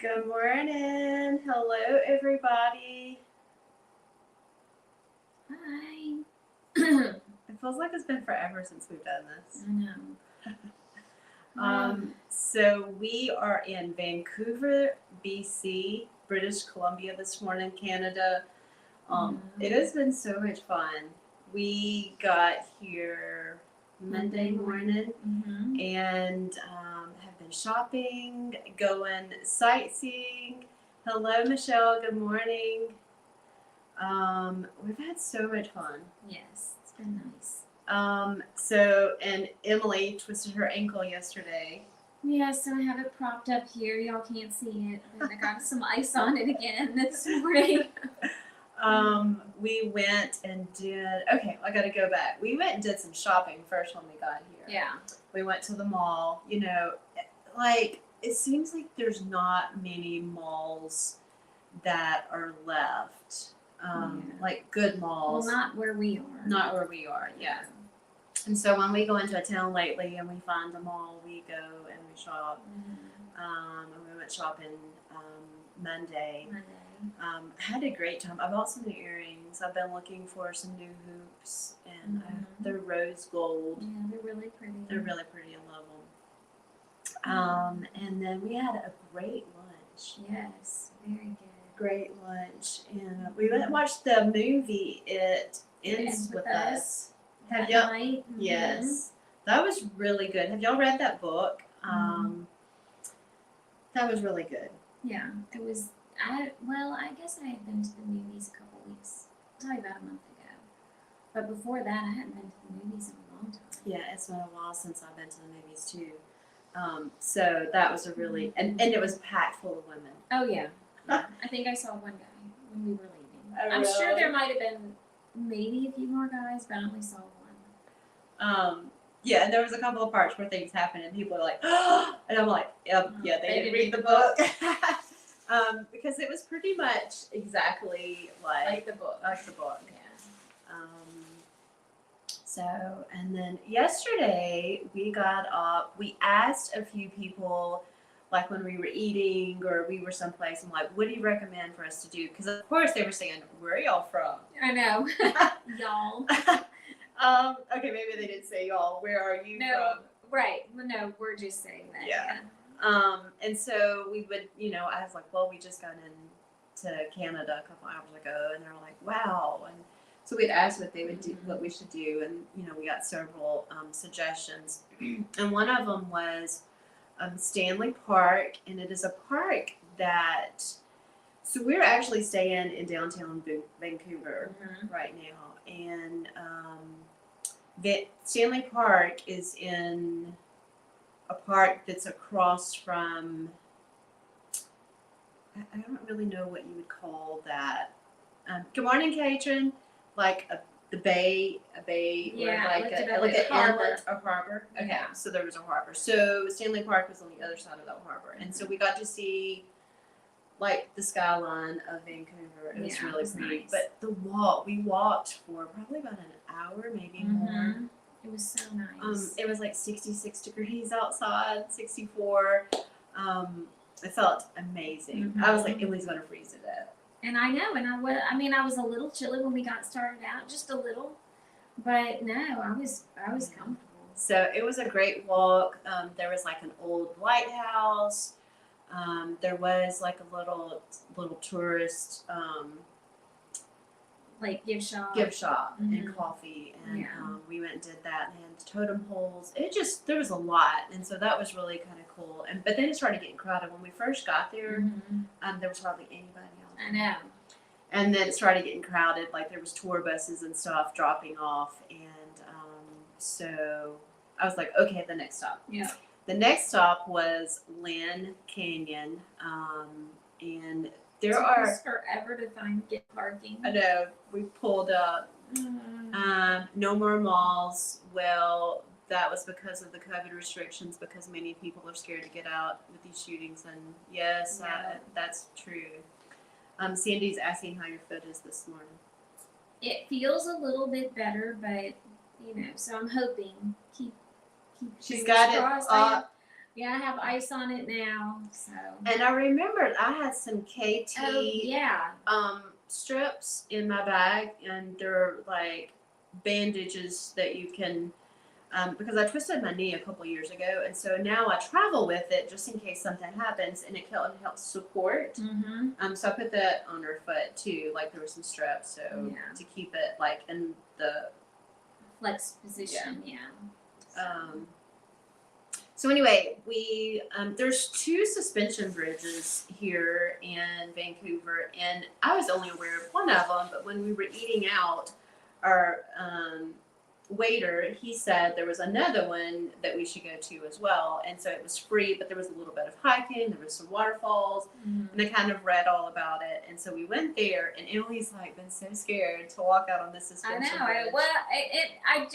Good morning. Hello, everybody. Hi. It feels like it's been forever since we've done this. I know. So we are in Vancouver, BC, British Columbia this morning, Canada. It has been so much fun. We got here Monday morning and have been shopping, going sightseeing. Hello, Michelle. Good morning. We've had so much fun. Yes, it's been nice. And Emily twisted her ankle yesterday. Yeah, so I have it propped up here. Y'all can't see it. But I got some ice on it again this morning. We went and did, okay, I gotta go back. We went and did some shopping first when we got here. Yeah. We went to the mall. You know, like, it seems like there's not many malls that are left. Like good malls. Well, not where we are. Not where we are, yeah. And so when we go into a town lately and we find a mall, we go and we shop. And we went shopping Monday. Had a great time. I bought some new earrings. I've been looking for some new hoops, and they're rose gold. Yeah, they're really pretty. They're really pretty. I love them. And then we had a great lunch. Yes, very good. Great lunch, and we went and watched the movie. It Ends With Us. Have y'all? Night. Yes, that was really good. Have y'all read that book? That was really good. Yeah, it was. I guess I had been to the movies a couple weeks, probably about a month ago. But before that, I hadn't been to the movies in a long time. Yeah, it's been a while since I've been to the movies too. So that was a really and it was packed full of women. Oh yeah. I think I saw one guy when we were leaving. Oh, I'm really? sure there might have been maybe a few more guys, but I only saw one. Yeah, and there was a couple of parts where things happened and people were like, oh, and I'm like, yeah, they didn't read the book. Because it was pretty much exactly like the book. Like the book. Yeah. So, and then yesterday we got up, we asked a few people, like when we were eating or we were someplace, I'm like, what do you recommend for us to do? Because of course they were saying, where are y'all from? I know. Y'all. Okay, maybe they didn't say y'all. Where are you from? Right. Well, no, we're just saying that. Yeah. And so we would, I was like, well, we just got into Canada a couple hours ago, and they're like, wow. And so we'd asked what they would do, what we should do, and we got several suggestions, and one of them was Stanley Park, and it is a park that. So we're actually staying in downtown Vancouver right now, and Stanley Park is in a park that's across from. I don't really know what you would call that. Good morning, Katrin. Like the bay, Yeah, or like an inlet, a harbor. Okay, Yeah. So there was a harbor. So Stanley Park was on the other side of that harbor, and so we got to see like the skyline of Vancouver. It was really pretty. Nice. But we walked for probably about an hour, maybe more. It was so nice. It was like 66 degrees outside, 64. It felt amazing. I was like, Emily's gonna freeze to death. And I know, and I was a little chilly when we got started out, just a little, but no, I was comfortable. So it was a great walk. There was like an old lighthouse. There was like a little tourist like gift shop and coffee, and we went and did that, and had totem poles. There was a lot, and so that was really kind of cool. But then it started getting crowded when we first got there. There was hardly anybody else. I know. And then it started getting crowded, like there was tour buses and stuff dropping off, and so I was like, okay, the next stop. Yeah. The next stop was Lynn Canyon, and there are forever to get parking. I know, we pulled up. No more malls. Well, that was because of the COVID restrictions, because many people are scared to get out with these shootings, and yes, that's true. Sandy's asking how your foot is this morning. It feels a little bit better, but so I'm hoping keep She's got it crossed. up. Yeah, I have ice on it now. So. And I remembered I had some KT Oh yeah. strips in my bag, and they're like bandages that you can. Because I twisted my knee a couple years ago, and so now I travel with it just in case something happens, and it helps support. So I put that on her foot too, like there were some straps, so to keep it like in the flex position. Yeah. So anyway, we there's 2 suspension bridges here in Vancouver, and I was only aware of one of them. But when we were eating out, our waiter, he said there was another one that we should go to as well, and so it was free, but there was a little bit of hiking, there was some waterfalls, and I kind of read all about it, and so we went there, and Emily's like been so scared to walk out on this suspension bridge.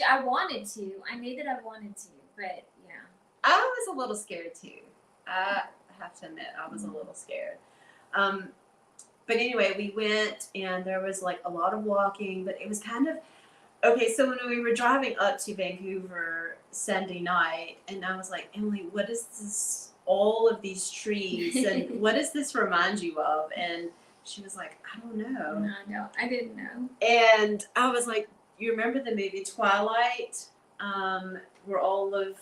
I wanted to. I knew that I wanted to, but yeah. I was a little scared too. I have to admit, I was a little scared. But anyway, we went, and there was like a lot of walking, but it was kind of okay. So when we were driving up to Vancouver Sunday night, and I was like, Emily, what is this? All of these trees, and what does this remind you of? And she was like, I don't know. No, I didn't know. And I was like, you remember the movie Twilight? Where all of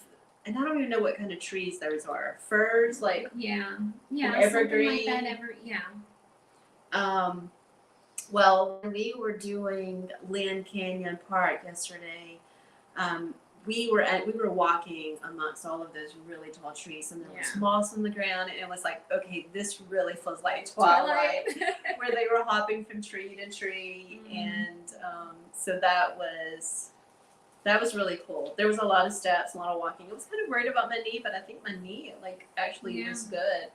and I don't even know what kind of trees those are. Firs, like evergreen. Something like that. Well, when we were doing Land Canyon Park yesterday, we were walking amongst all of those really tall trees, and there was moss on the ground, and it was like, okay, this really feels like Twilight, where they were hopping from tree to tree, and so that was really cool. There was a lot of steps, a lot of walking. I was kind of worried about my knee, but I think my knee actually was good.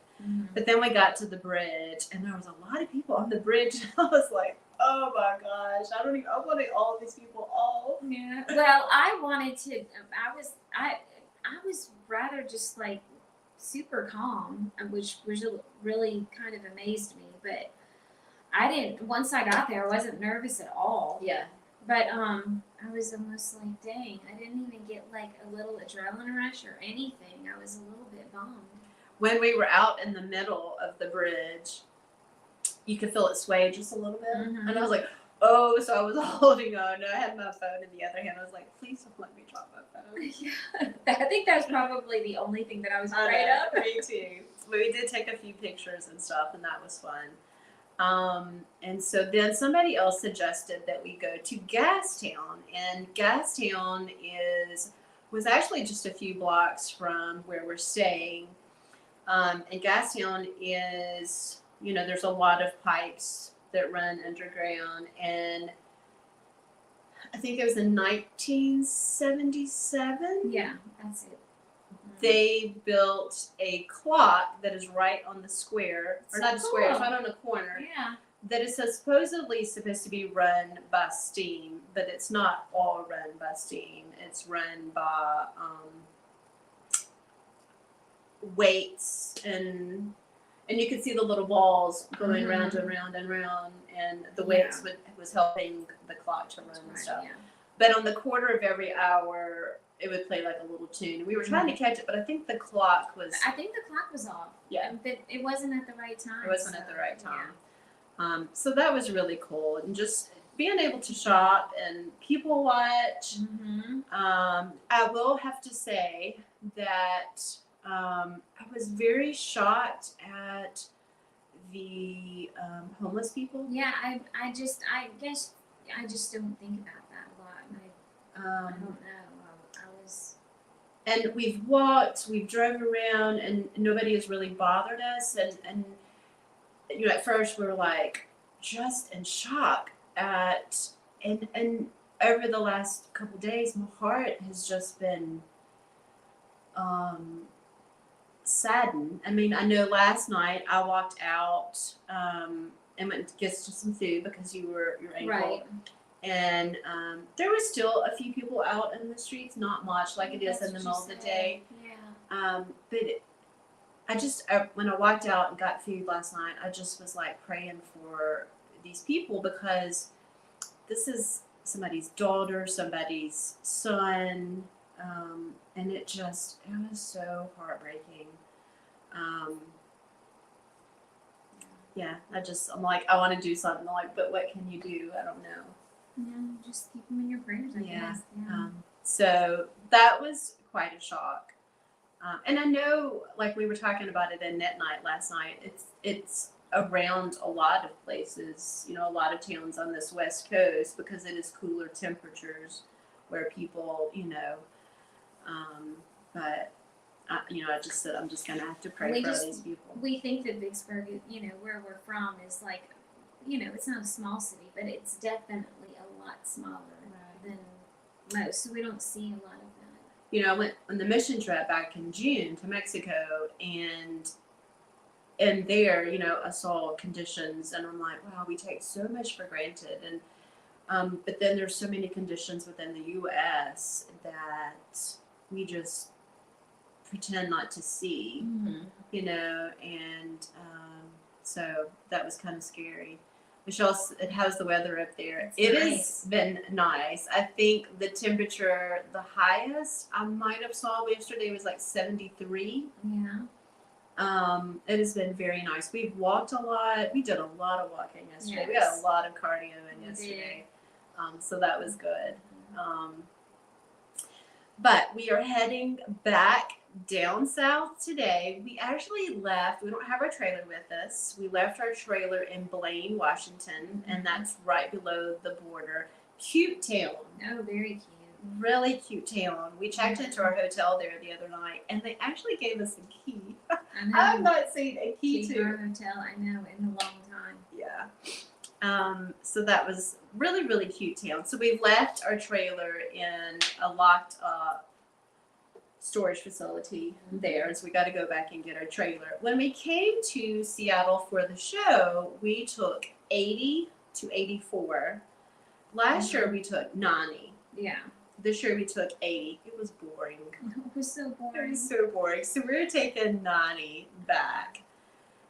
But then we got to the bridge, and there was a lot of people on the bridge. I was like, oh my gosh, I wanted all these people off. Yeah. Well, I wanted to. I was rather just like super calm, which really kind of amazed me. But I didn't. Once I got there, I wasn't nervous at all. Yeah. But I was almost like, dang, I didn't even get like a little adrenaline rush or anything. I was a little bit bummed. When we were out in the middle of the bridge, you could feel it sway just a little bit. And I was like, oh, so I was holding on. I had my phone in the other hand. I was like, please don't let me drop my phone. Yeah. I think that's probably the only thing that I was afraid of. Me too. But we did take a few pictures and stuff, and that was fun. And so then somebody else suggested that we go to Gastown, and Gastown was actually just a few blocks from where we're staying. And Gastown is, there's a lot of pipes that run underground, and I think it was in 1977. Yeah, that's it. They built a clock that is right on the square, or not the square, it's right on the corner. Yeah. That is supposedly supposed to be run by steam, but it's not all run by steam. It's run by weights, and you could see the little balls going round and round and round, and the weights was helping the clock to run and stuff. Yeah. But on the quarter of every hour, it would play like a little tune. We were trying to catch it, but I think the clock was off. Yeah. It wasn't at the right time. It wasn't at the right time. Yeah. So that was really cool, and just being able to shop and people watch. I will have to say that I was very shocked at the homeless people. Yeah, I guess I just don't think about that a lot. I don't know. And we've walked, we've drove around, and nobody has really bothered us. And at first we were like just in shock at, and over the last couple of days, my heart has just been saddened. I mean, I know last night I walked out and went to get some food because your ankle. Right. And there was still a few people out in the streets, not much like it is in the middle of the day. Yeah. But when I walked out and got food last night, I just was like praying for these people, because this is somebody's daughter, somebody's son, And it was so heartbreaking. Um, yeah, I'm like, I want to do something. I'm like, but what can you do? I don't know. Yeah, just keep them in your prayers, I guess. Yeah. So that was quite a shock. And I know, like we were talking about it in Net Night last night, it's around a lot of places, a lot of towns on this west coast because it is cooler temperatures where people, but I just said I'm just gonna have to pray for all these people. We think that Vicksburg, where we're from, is like, it's not a small city, but it's definitely a lot smaller than most. So we don't see a lot of that. I went on the mission trip back in June to Mexico, and there, I saw conditions, and I'm like, wow, we take so much for granted, and but then there's so many conditions within the U.S. that we just pretend not to see, and so that was kind of scary. Michelle, how's the weather up there? It has been nice. I think the temperature, the highest I might have saw yesterday was like 73. Yeah. It has been very nice. We've walked a lot. We did a lot of walking yesterday. Yes. We had a lot of cardio in yesterday. So that was good. But we are heading back down south today. We actually left. We don't have our trailer with us. We left our trailer in Blaine, Washington, and that's right below the border. Cute town. Oh, very cute. Really cute town. We checked into our hotel there the other night, and they actually gave us a key. I know. I've not seen a key to our hotel. I know, in a long time. Yeah. So that was really, really cute town. So we've left our trailer in a locked up storage facility there. So we got to go back and get our trailer. When we came to Seattle for the show, we took 80 to 84. Last year we took 90. Yeah. This year we took 80. It was boring. It was so boring. It was so boring. So we're taking 90 back.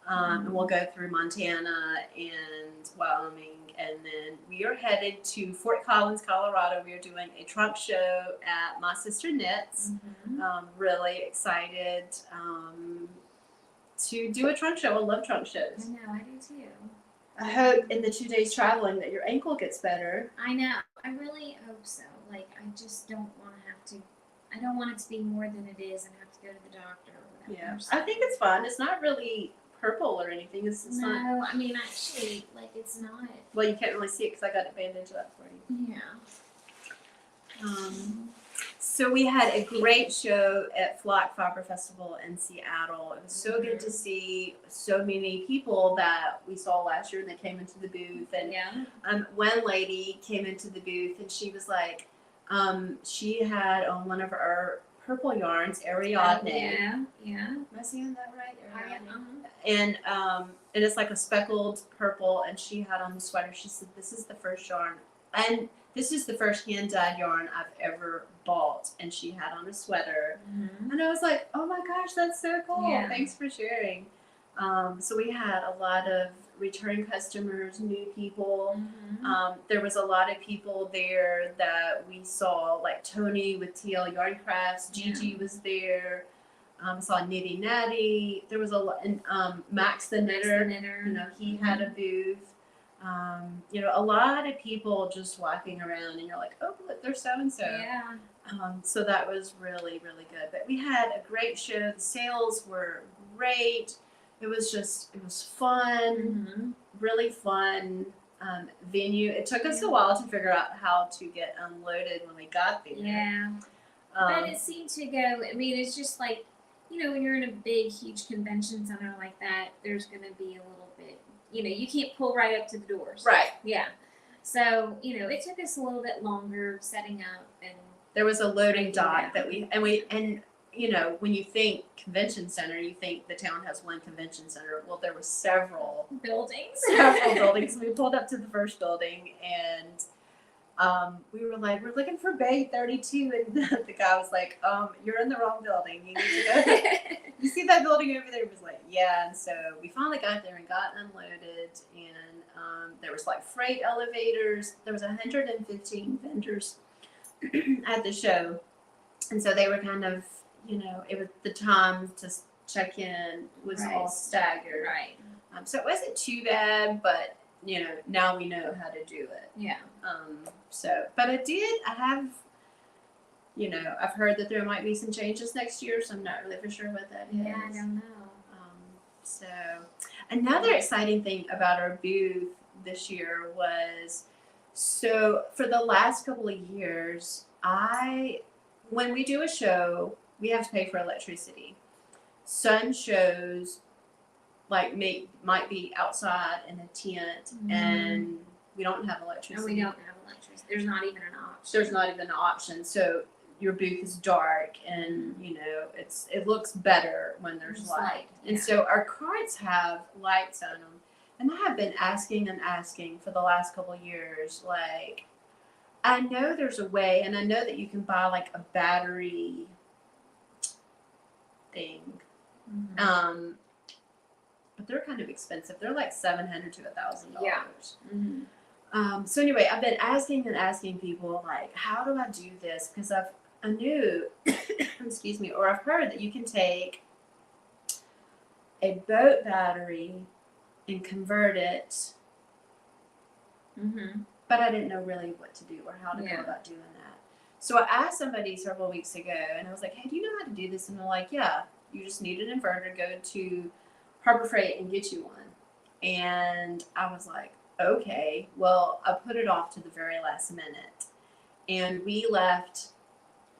And we'll go through Montana and Wyoming, and then we are headed to Fort Collins, Colorado. We are doing a trunk show at My Sister Knits. Really excited to do a trunk show. I love trunk shows. I know, I do too. I hope in the 2 days traveling that your ankle gets better. I know. I really hope so. Like, I just don't want to have to. I don't want it to be more than it is and have to go to the doctor or whatever. Yeah, I think it's fun. It's not really purple or anything. It's no, not. I mean, actually, like, it's not. Well, you can't really see it because I got it bandaged up for you. Yeah. So we had a great show at Flock Fiber Festival in Seattle. It was so good to see so many people that we saw last year, and they came into the booth. And one lady came into the booth, and she was like, she had on one of our purple yarns, Ariadne. Yeah. Am I saying that right? And it's like a speckled purple, and she had on the sweater. She said, "This is the first yarn, and this is the first hand-dyed yarn I've ever bought." And she had on a sweater, and I was like, "Oh my gosh, that's so cool! Yeah. Thanks for sharing." So we had a lot of return customers, new people. There was a lot of people there that we saw, like Tony with TL Yarn Crafts. Gigi was there. Saw Nitty Natty. There was a lot, and Max the Knitter. He had a booth. A lot of people just walking around, and you're like, "Oh, look, there's so and so." Yeah. So that was really, really good. But we had a great show. The sales were great. It was fun, really fun venue. It took us a while to figure out how to get unloaded when we got there. Yeah. But it seemed to go, I mean, it's just like, when you're in a big, huge convention center like that, there's going to be a little bit, you can't pull right up to the doors. Right. Yeah. So, it took us a little bit longer setting up, and there was a loading dock that when you think convention center, you think the town has one convention center. Well, there were several buildings. We pulled up to the first building, and we were like, "We're looking for Bay 32," and the guy was like, "You're in the wrong building. You need to go. You see that building over there?" It was like, "Yeah." And so we finally got there and got unloaded, and there was like freight elevators. There was 115 vendors at the show. and so they were kind of, it was the time to check in was Right. all staggered. Right. So it wasn't too bad, but now we know how to do it. Yeah. But I have, I've heard that there might be some changes next year, so I'm not really for sure what that is. Yeah, I don't know. So another exciting thing about our booth this year was, so for the last couple of years, when we do a show, we have to pay for electricity. Some shows might be outside in a tent, and we don't have electricity. No, we don't have electricity. There's not even an option. There's not even an option. So your booth is dark, and it looks better when there's light. And so our carts have lights on them, and I have been asking for the last couple of years, like, I know there's a way, and I know that you can buy like a battery thing. But they're kind of expensive. They're like $700 to $1,000. Yeah. So anyway, I've been asking people, like, how do I do this? Because I knew, excuse me, or I've heard that you can take a boat battery and convert it. But I didn't know really what to do or how to go about doing that. So I asked somebody several weeks ago, and I was like, hey, do you know how to do this? And they're like, yeah, you just need an inverter, go to Harbor Freight and get you one. And I was like, okay, well, I put it off to the very last minute. And we left,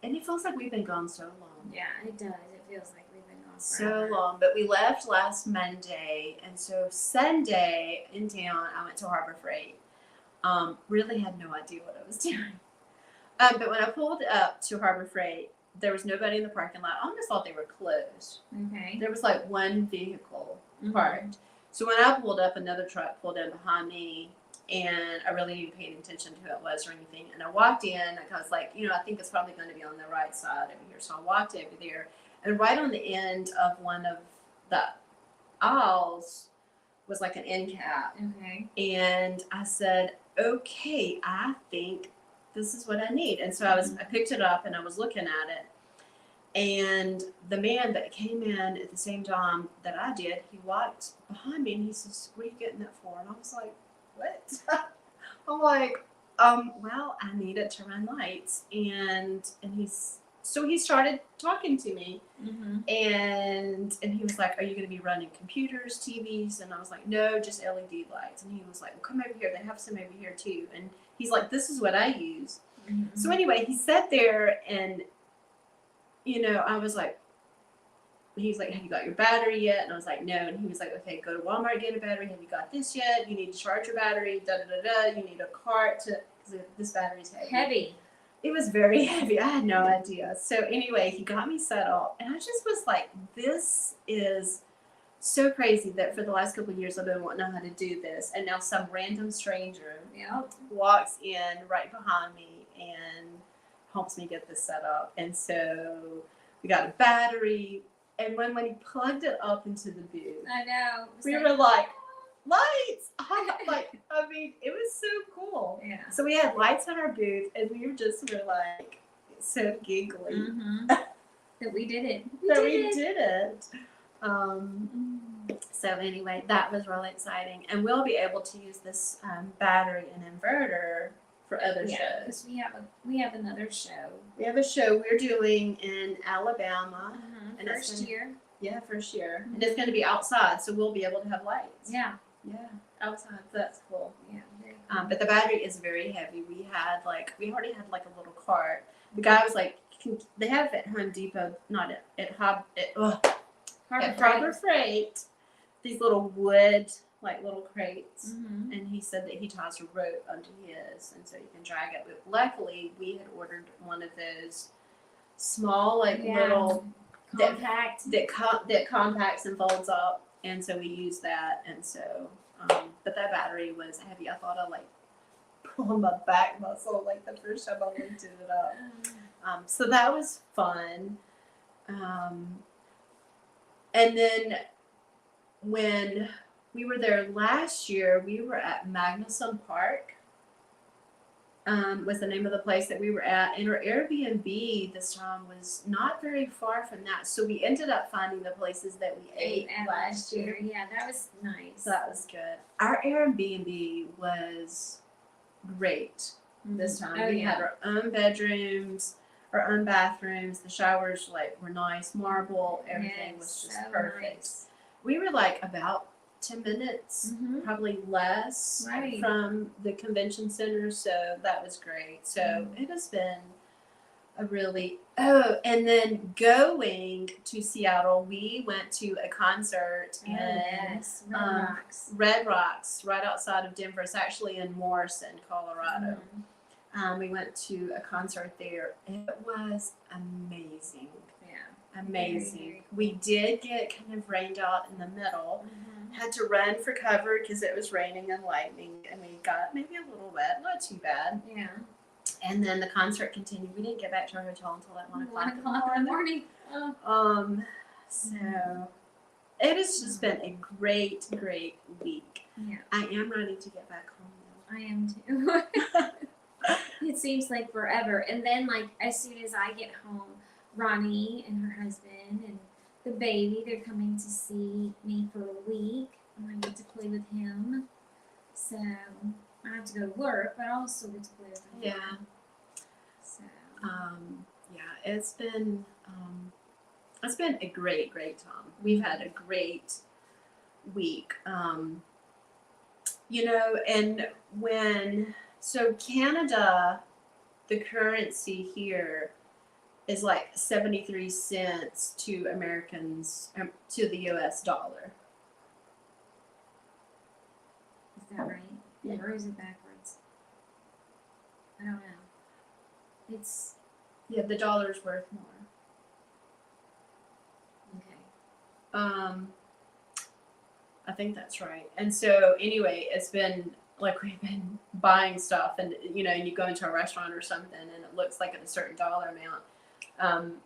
and it feels like we've been gone so long. Yeah, it does. It feels like we've been gone so long. But we left last Monday, and so Sunday in town, I went to Harbor Freight. Really had no idea what I was doing. But when I pulled up to Harbor Freight, there was nobody in the parking lot. I almost thought they were closed. Okay. There was like one vehicle parked. So when I pulled up, another truck pulled in behind me, and I really didn't pay attention to who it was or anything. And I walked in, and I was like, I think it's probably going to be on the right side over here. So I walked over there, and right on the end of one of the aisles was like an end cap. Okay. And I said, okay, I think this is what I need. And so I picked it up, and I was looking at it. And the man that came in at the same time that I did, he walked behind me, and he says, what are you getting that for? And I was like, what? I'm like, well, I need it to run lights. And he started talking to me. And he was like, are you going to be running computers, TVs? And I was like, no, just LED lights. And he was like, well, come over here. They have some over here too. And he's like, this is what I use. So anyway, he sat there, and I was like, he's like, have you got your battery yet? And I was like, no. And he was like, okay, go to Walmart, get a battery. Have you got this yet? You need to charge your battery, You need a cart because this battery's heavy. It was very heavy. I had no idea. So anyway, he got me set up, and I just was like, this is so crazy that for the last couple of years I've been wanting to know how to do this. And now some random stranger walks in right behind me and helps me get this set up. And so we got a battery, and when he plugged it up into the booth, I know. We were like, lights! It was so cool. Yeah. So we had lights on our booth, and we were like so giggly that we did it. We did it. So anyway, that was really exciting, and we'll be able to use this battery and inverter for other shows. We have another show. We have a show we're doing in Alabama. And first year. Yeah, first year. And it's going to be outside, so we'll be able to have lights. Yeah. Yeah, outside. So that's cool. Yeah. But the battery is very heavy. We already had like a little cart. The guy was like, they have it at Home Depot, not at Harbor Freight, these little wood, like little crates. And he said that he ties a rope under his, and so you can drag it. But luckily, we had ordered one of those small, little compact that compacts and folds up, and so we used that. And so, but that battery was heavy. I thought I pulled on my back muscle the first time I lifted it up. So that was fun. And then when we were there last year, we were at Magnuson Park. was the name of the place that we were at, and our Airbnb this time was not very far from that. So we ended up finding the places that we ate at last year. Yeah, that was nice. So that was good. Our Airbnb was great this time. Oh, We yeah. had our own bedrooms, our own bathrooms. The showers were nice, marble. Everything was just so perfect. nice. We were about 10 minutes, probably less, Right. from the convention center, so that was great. So it has been a really and then going to Seattle, we went to a concert in Red Rocks, right outside of Denver. It's actually in Morrison, Colorado. We went to a concert there. It was amazing. Yeah. Amazing. Very, very cool. We did get kind of rained out in the middle. Had to run for cover because it was raining and lightning, and we got maybe a little wet, not too bad. Yeah. And then the concert continued. We didn't get back to our hotel until 1 o'clock in the 1 o'clock in the morning. So it has just been a great, great week. Yeah. I am ready to get back home though. I am too. It seems like forever. And then, as soon as I get home, Ronnie and her husband and the baby, they're coming to see me for a week. And I get to play with him. So I have to go to work, but I also get to play with him. Yeah. So. Yeah, it's been a great, great time. We've had a great week. And Canada, the currency here is 73 cents to Americans, to the US dollar. Is that right? Yeah. Or is it backwards? I don't know. It's the dollar's worth more. okay. I think that's right. And so anyway, it's been we've been buying stuff, and and you go into a restaurant or something and it looks like at a certain dollar amount. And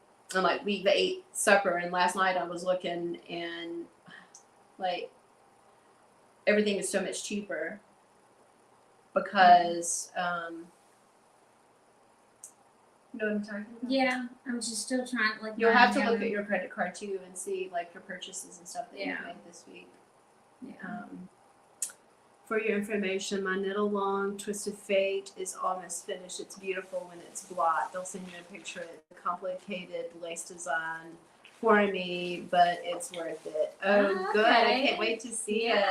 we ate supper, and last night I was looking, and everything is so much cheaper because you know what I'm talking about? Yeah, I'm just still trying You'll have to look at your credit card too and see your purchases and stuff that you made this week. Yeah. For your information, my Knit Along Twist of Fate is almost finished. It's beautiful when it's blot. They'll send you a picture. It's a complicated lace design for me, but it's worth it. Oh, good. I can't wait to see it.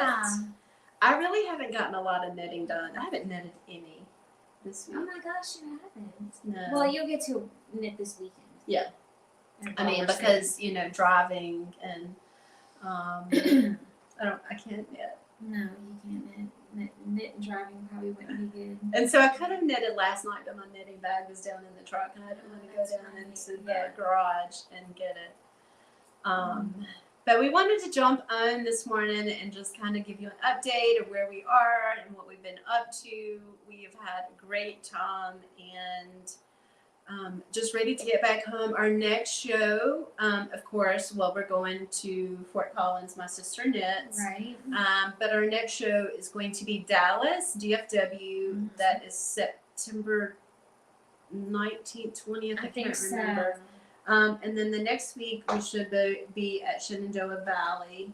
I really haven't gotten a lot of knitting done. I haven't knitted any this week. Oh my gosh, you haven't. No. Well, you'll get to knit this weekend. Yeah. Because, driving and I can't knit. No, you can't knit. Knit and driving probably wouldn't be good. And so I could have knitted last night, but my knitting bag was down in the truck, and I didn't want to go down into the garage and get it. But we wanted to jump on this morning and just kind of give you an update of where we are and what we've been up to. We have had a great time, and just ready to get back home. Our next show, of course, we're going to Fort Collins. My sister knits. Right. But our next show is going to be Dallas, DFW. That is September 19th, 20th. I can't remember. So. And then the next week we should be at Shenandoah Valley.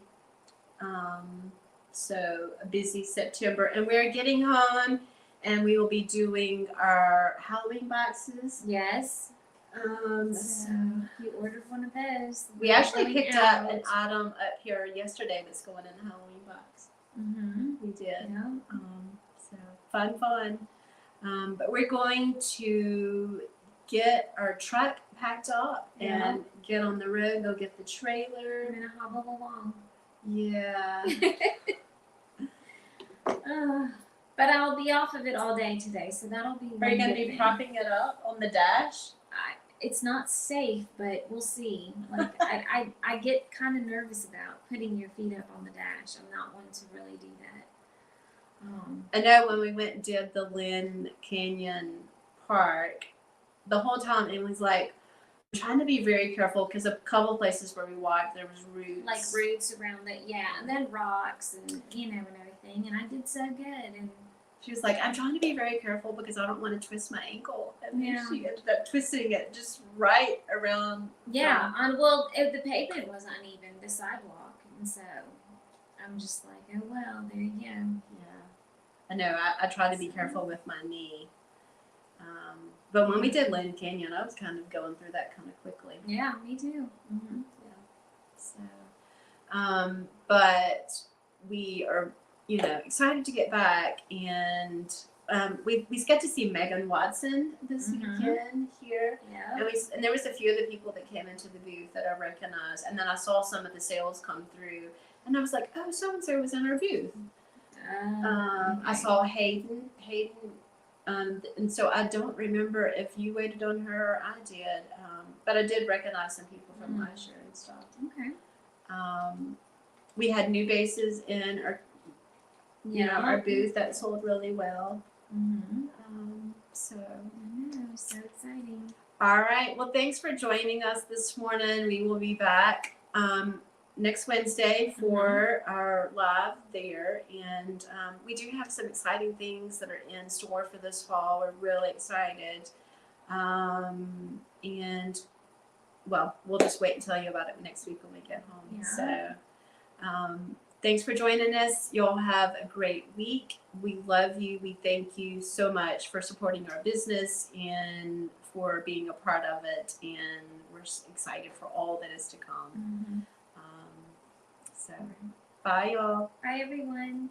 So a busy September. And we're getting home, and we will be doing our Halloween boxes. Yes. So you ordered one of those. we actually picked up an item up here yesterday that's going in the Halloween box. Mm-hmm. We did. Yeah. So fun. But we're going to get our truck packed up and get on the road. Go get the trailer. I'm gonna hobble along. Yeah. But I'll be off of it all day today, so that'll be. Are you going to be propping it up on the dash? It's not safe, but we'll see. I get kind of nervous about putting your feet up on the dash. I'm not one to really do that. I know when we went and did the Lynn Canyon Park, the whole time it was trying to be very careful because a couple places where we walked there was roots. Roots around it, yeah, and then rocks and and everything. And I did so good, and she was like, I'm trying to be very careful because I don't want to twist my ankle. And then Yeah. she ended up twisting it just right around. Yeah, well, the pavement was uneven, the sidewalk, and so I'm just like, oh well, there you go. Yeah. I know. I try to be careful with my knee. But when we did Lynn Canyon, I was kind of going through that kind of quickly. Yeah, me too. Mm-hmm. So, but we are, excited to get back, and we got to see Megan Watson this weekend here, Yeah. and there was a few of the people that came into the booth that I recognized, and then I saw some of the sales come through, and I was like, oh, so and so was in our booth. Okay. I saw Hayden, and so I don't remember if you waited on her or I did, but I did recognize some people from last year and stuff. Okay. We had new bases in our, our booth that sold really well. So. I know, so exciting. All right. Well, thanks for joining us this morning. We will be back next Wednesday for our live there, and we do have some exciting things that are in store for this fall. We're really excited, and well, we'll just wait and tell you about it next week when we get home. Yeah. So thanks for joining us. Y'all have a great week. We love you. We thank you so much for supporting our business and for being a part of it, and we're excited for all that is to come. So, bye, y'all. Bye, everyone.